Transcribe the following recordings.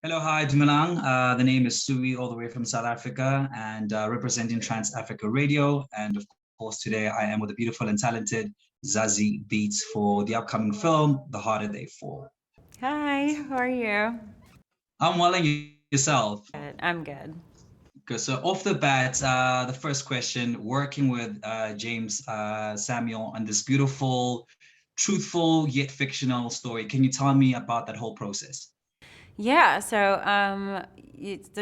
Hello, hi, Dumalang. The name is Sui, all the way from South Africa, and representing Trans Africa Radio. And of course, today I am with the beautiful and talented Zazie Beetz for the upcoming film, The Harder They Fall. Hi, how are you? I'm well, and yourself. Good. I'm good. Good. So, off the bat, the first question working with Jeymes Samuel on this beautiful, truthful, yet fictional story. Can you tell me about that whole process? Yeah, so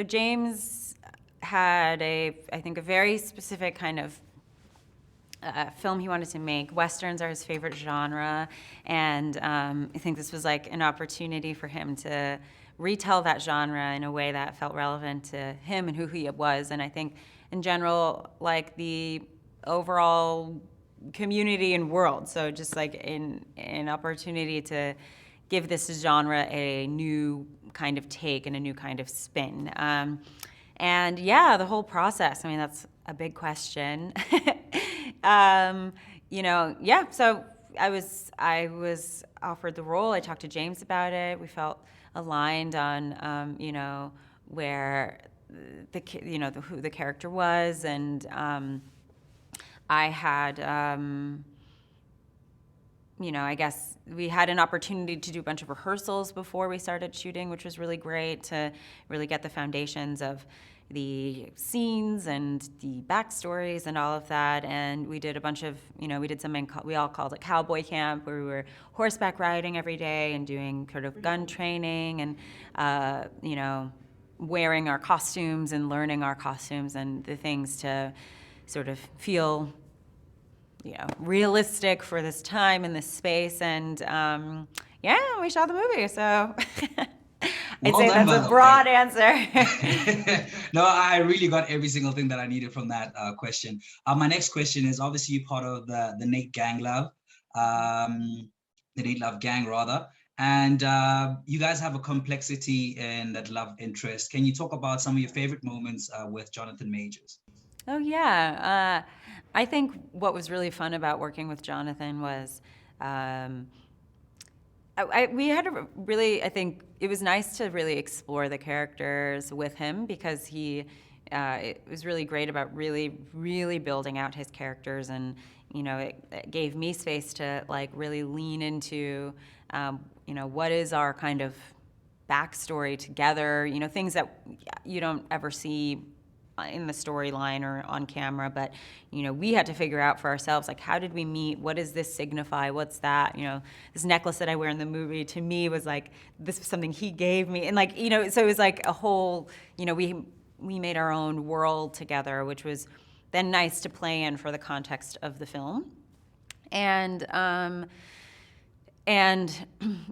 James had I think, a very specific kind of film he wanted to make. Westerns are his favorite genre, and I think this was like an opportunity for him to retell that genre in a way that felt relevant to him and who he was. And I think, in general, like the overall community and world. So just like an opportunity to give this genre a new kind of take and a new kind of spin. And yeah, the whole process. I mean, that's a big question. Yeah. So I was offered the role. I talked to James about it. We felt aligned on, where who the character was, and I had. I guess we had an opportunity to do a bunch of rehearsals before we started shooting, which was really great to really get the foundations of the scenes and the backstories and all of that. And we did a bunch of, we did something we all called it cowboy camp, where we were horseback riding every day and doing sort of gun training and, wearing our costumes and learning our costumes and the things to sort of feel realistic for this time and this space. And yeah, we shot the movie. So I'd Well say done, that's by a the broad way. answer. No, I really got every single thing that I needed from that question. My next question is obviously you're part of the Nate Gang Love, um, the Nate Love Gang rather, and you guys have a complexity in that love interest. Can you talk about some of your favorite moments with Jonath Majors? Oh yeah, I think what was really fun about working with Jonathan was um, we had a really, I think it was nice to really explore the characters with him, because it was really great about really, really building out his characters. And, it gave me space to like really lean into, what is our kind of backstory together, things that you don't ever see in the storyline or on camera. But we had to figure out for ourselves, like, how did we meet, what does this signify, what's that, this necklace that I wear in the movie, to me was like, this was something he gave me. And like, so it was like a whole, we made our own world together, which was then nice to play in for the context of the film. And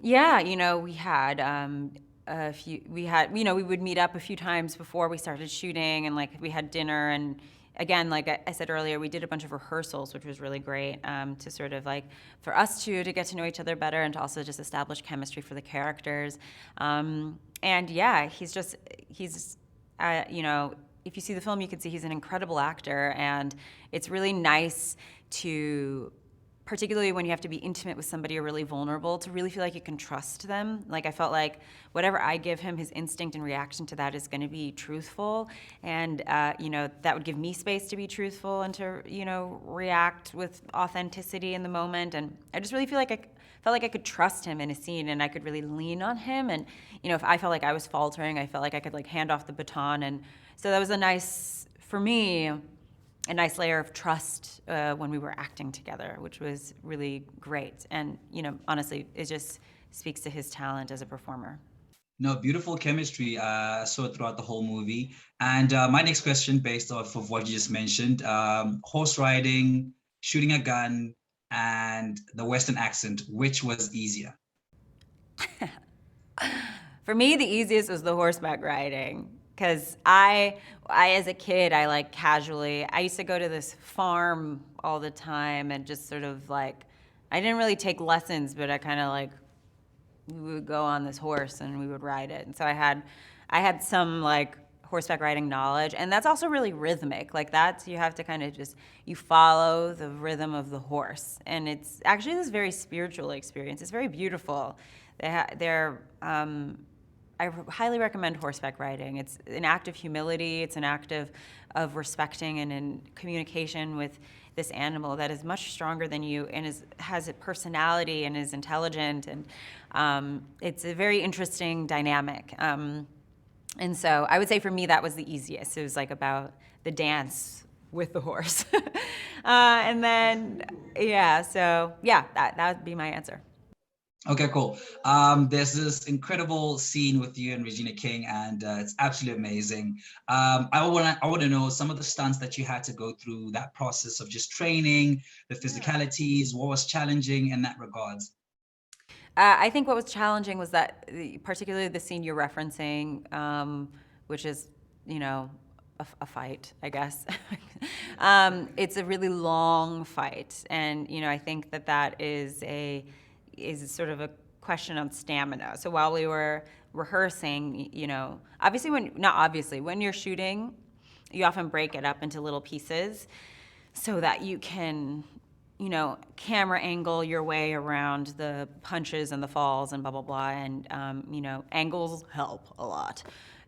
yeah, we had we would meet up a few times before we started shooting, and like we had dinner. And again, like I said earlier, we did a bunch of rehearsals, which was really great, to sort of like for us two to get to know each other better, and to also just establish chemistry for the characters. And yeah, he's if you see the film, you can see he's an incredible actor, and it's really nice to, particularly when you have to be intimate with somebody or really vulnerable, to really feel like you can trust them. Like, I felt like whatever I give him, his instinct and reaction to that is going to be truthful. And, that would give me space to be truthful and to, react with authenticity in the moment. And I just really felt like I could trust him in a scene, and I could really lean on him. And, if I felt like I was faltering, I felt like I could like hand off the baton. And so that was for me, a nice layer of trust when we were acting together, which was really great. And, honestly, it just speaks to his talent as a performer. No, beautiful chemistry saw throughout the whole movie. And my next question, based off of what you just mentioned, horse riding, shooting a gun, and the Western accent, which was easier? For me, the easiest was the horseback riding, because as a kid, I like casually, I used to go to this farm all the time, and just sort of like, I didn't really take lessons, but I kind of like, we would go on this horse and we would ride it. And so I had some like horseback riding knowledge, and that's also really rhythmic. Like, that's, you have to kind of just, you follow the rhythm of the horse, and it's actually this very spiritual experience. It's very beautiful. They're I highly recommend horseback riding. It's an act of humility. It's an act of respecting and in communication with this animal that is much stronger than you and has a personality and is intelligent, and it's a very interesting dynamic. And so I would say for me that was the easiest. It was like about the dance with the horse. And then, that would be my answer. Okay, cool. There's this incredible scene with you and Regina King, and it's absolutely amazing. I want to know some of the stunts that you had to go through, that process of just training, the physicalities, what was challenging in that regards. I think what was challenging was that, particularly the scene you're referencing, which is, a fight, I guess. It's a really long fight, and I think that is sort of a question on stamina. So while we were rehearsing, when you're shooting, you often break it up into little pieces so that you can, camera angle your way around the punches and the falls and blah, blah, blah. And, angles help a lot.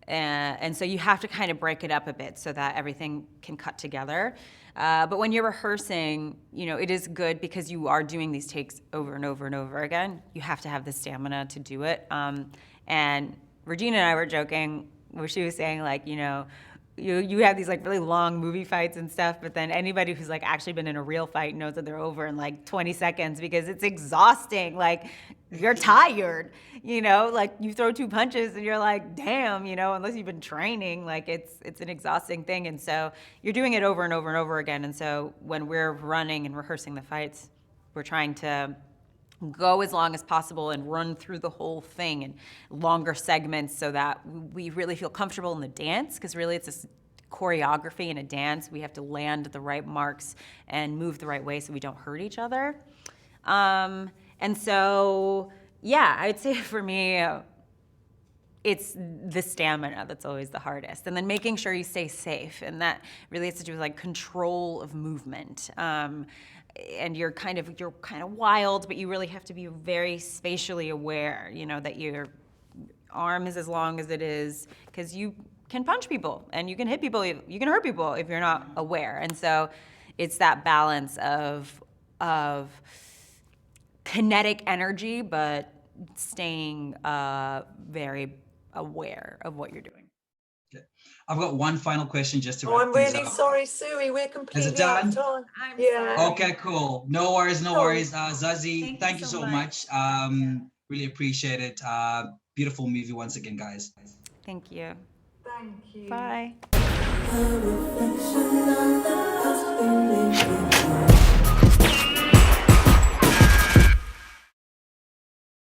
And so you have to kind of break it up a bit so that everything can cut together. But when you're rehearsing, it is good because you are doing these takes over and over and over again. You have to have the stamina to do it. And Regina and I were joking where she was saying, like, you have these like really long movie fights and stuff, but then anybody who's like actually been in a real fight knows that they're over in like 20 seconds because it's exhausting. Like, you're tired, like you throw 2 punches and you're like, damn, unless you've been training, like it's an exhausting thing. And so you're doing it over and over and over again. And so when we're running and rehearsing the fights, we're trying to go as long as possible and run through the whole thing in longer segments so that we really feel comfortable in the dance, because really it's this choreography in a dance. We have to land at the right marks and move the right way so we don't hurt each other. And so, I would say for me, it's the stamina that's always the hardest. And then making sure you stay safe. And that really has to do with like control of movement. And you're kind of wild, but you really have to be very spatially aware, that your arm is as long as it is, because you can punch people and you can hit people, you can hurt people if you're not aware. And so it's that balance of kinetic energy, but staying very aware of what you're doing. I've got one final question just to wrap things up. I'm really sorry, Sui. We're completely out of time. Okay, cool. No worries. Zazie, thank you so much. Really appreciate it. Beautiful movie once again, guys. Thank you. Thank you. Bye.